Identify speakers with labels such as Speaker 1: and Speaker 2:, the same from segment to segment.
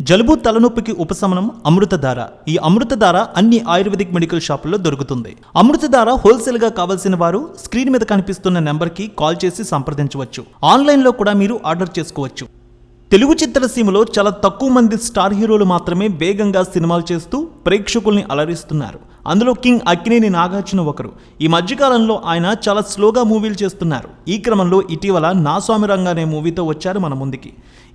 Speaker 1: జలుబు తలనొప్పికి ఉపశమనం అమృతధార. ఈ అమృతధార అన్ని ఆయుర్వేదిక్ మెడికల్ షాపుల్లో దొరుకుతుంది. అమృతధార హోల్సేల్గా కావాల్సిన వారు స్క్రీన్ మీద కనిపిస్తున్న నెంబర్కి కాల్ చేసి సంప్రదించవచ్చు. ఆన్లైన్లో కూడా మీరు ఆర్డర్ చేసుకోవచ్చు. తెలుగు చిత్రసీమలో చాలా తక్కువ మంది స్టార్ హీరోలు మాత్రమే వేగంగా సినిమాలు చేస్తూ ప్రేక్షకుల్ని అలరిస్తున్నారు. అందులో కింగ్ అక్కినేని నాగార్జున ఒకరు. ఈ మధ్యకాలంలో ఆయన చాలా స్లోగా మూవీలు చేస్తున్నారు. ఈ క్రమంలో ఇటీవల నా స్వామి రంగా అనే మూవీతో వచ్చారు మన ముందుకి.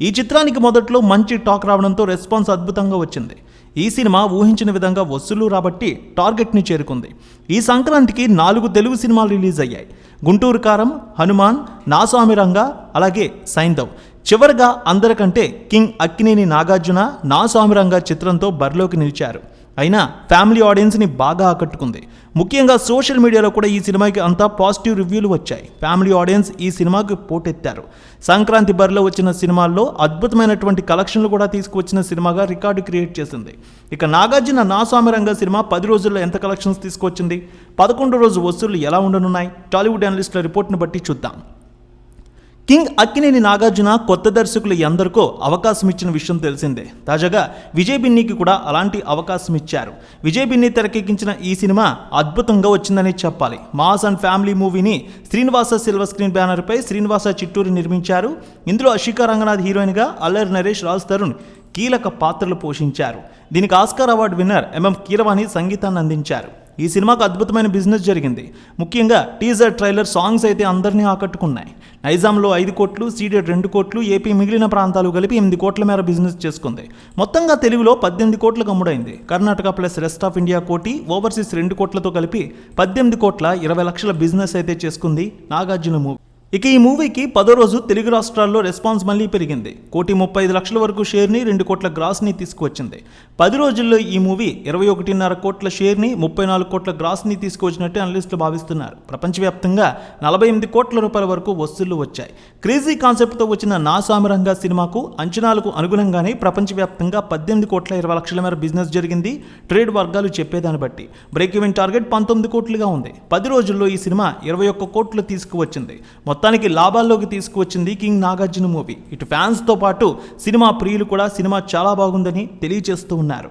Speaker 1: ఈ చిత్రానికి మొదట్లో మంచి టాక్ రావడంతో రెస్పాన్స్ అద్భుతంగా వచ్చింది. ఈ సినిమా ఊహించిన విధంగా వసూలు రాబట్టి టార్గెట్ని చేరుకుంది. ఈ సంక్రాంతికి 4 తెలుగు సినిమాలు రిలీజ్ అయ్యాయి. గుంటూరు కారం, హనుమాన్, నా స్వామి రంగా, అలాగే సైంధవ్. చివరగా అందరికంటే కింగ్ అక్కినేని నాగార్జున నా స్వామి రంగా చిత్రంతో బరిలోకి నిలిచారు. అయినా ఫ్యామిలీ ఆడియన్స్ని బాగా ఆకట్టుకుంది. ముఖ్యంగా సోషల్ మీడియాలో కూడా ఈ సినిమాకి అంతా పాజిటివ్ రివ్యూలు వచ్చాయి. ఫ్యామిలీ ఆడియన్స్ ఈ సినిమాకి పోటెత్తారు. సంక్రాంతి బరిలో వచ్చిన సినిమాల్లో అద్భుతమైనటువంటి కలెక్షన్లు కూడా తీసుకువచ్చిన సినిమాగా రికార్డు క్రియేట్ చేసింది. ఇక నాగార్జున నా స్వామి రంగా సినిమా 10 రోజుల్లో ఎంత కలెక్షన్స్ తీసుకువచ్చింది, 11వ రోజు వసూళ్లు ఎలా ఉండనున్నాయి, టాలీవుడ్ అనలిస్టుల రిపోర్ట్ని బట్టి చూద్దాం. కింగ్ అక్కినేని నాగార్జున కొత్త దర్శకులు ఎందరికో అవకాశం ఇచ్చిన విషయం తెలిసిందే. తాజాగా విజయ్ బిన్నీకి కూడా అలాంటి అవకాశం ఇచ్చారు. విజయ్ బిన్నీ తెరకెక్కించిన ఈ సినిమా అద్భుతంగా వచ్చిందని చెప్పాలి. మాస్ అండ్ ఫ్యామిలీ మూవీని శ్రీనివాస సిల్వర్ స్క్రీన్ బ్యానర్పై శ్రీనివాస చిట్టూరి నిర్మించారు. ఇందులో అషికా రంగనాథ్ హీరోయిన్గా, అల్లరి నరేష్, రాజ్ తరుణ్ కీలక పాత్రలు పోషించారు. దీనికి Oscar award winner MM Keeravani సంగీతాన్ని అందించారు. ఈ సినిమాకు అద్భుతమైన బిజినెస్ జరిగింది. ముఖ్యంగా టీజర్, ట్రైలర్, సాంగ్స్ అయితే అందరినీ ఆకట్టుకున్నాయి. నైజాంలో 5 కోట్లు, సీడెడ్ 2 కోట్లు, ఏపీ మిగిలిన ప్రాంతాలు కలిపి 8 కోట్ల మేర బిజినెస్ చేసుకుంది. మొత్తంగా తెలుగులో 18 కోట్లకు అమ్ముడైంది. Karnataka plus rest of India కోటి, ఓవర్సీస్ 2 కోట్లతో కలిపి 18 కోట్ల 20 లక్షల బిజినెస్ అయితే చేసుకుంది నాగార్జున మూవీ. ఇక ఈ మూవీకి 10వ రోజు తెలుగు రాష్ట్రాల్లో రెస్పాన్స్ మళ్ళీ పెరిగింది. 1,35,00,000 వరకు షేర్ని, 2 కోట్ల గ్రాస్ని తీసుకువచ్చింది. 10 రోజుల్లో ఈ మూవీ 21.5 కోట్ల షేర్ని, 34 కోట్ల గ్రాస్ని తీసుకువచ్చినట్టు అనలిస్టులు భావిస్తున్నారు. ప్రపంచవ్యాప్తంగా 48 కోట్ల రూపాయల వరకు వసూళ్లు వచ్చాయి. క్రేజీ కాన్సెప్ట్తో వచ్చిన నా స్వామి రంగా సినిమాకు అంచనాలకు అనుగుణంగానే ప్రపంచవ్యాప్తంగా 18 కోట్ల 20 లక్షల మేర బిజినెస్ జరిగింది. ట్రేడ్ వర్గాలు చెప్పేదాన్ని బట్టి బ్రేక్ ఈవెన్ టార్గెట్ 19 కోట్లుగా ఉంది. 10 రోజుల్లో ఈ సినిమా 21 కోట్లు తీసుకువచ్చింది. మొత్తానికి లాభాల్లోకి తీసుకువచ్చింది కింగ్ నాగార్జున మూవీ. ఇటు ఫ్యాన్స్తో పాటు సినిమా ప్రియులు కూడా సినిమా చాలా బాగుందని తెలియజేస్తూ ఉన్నారు.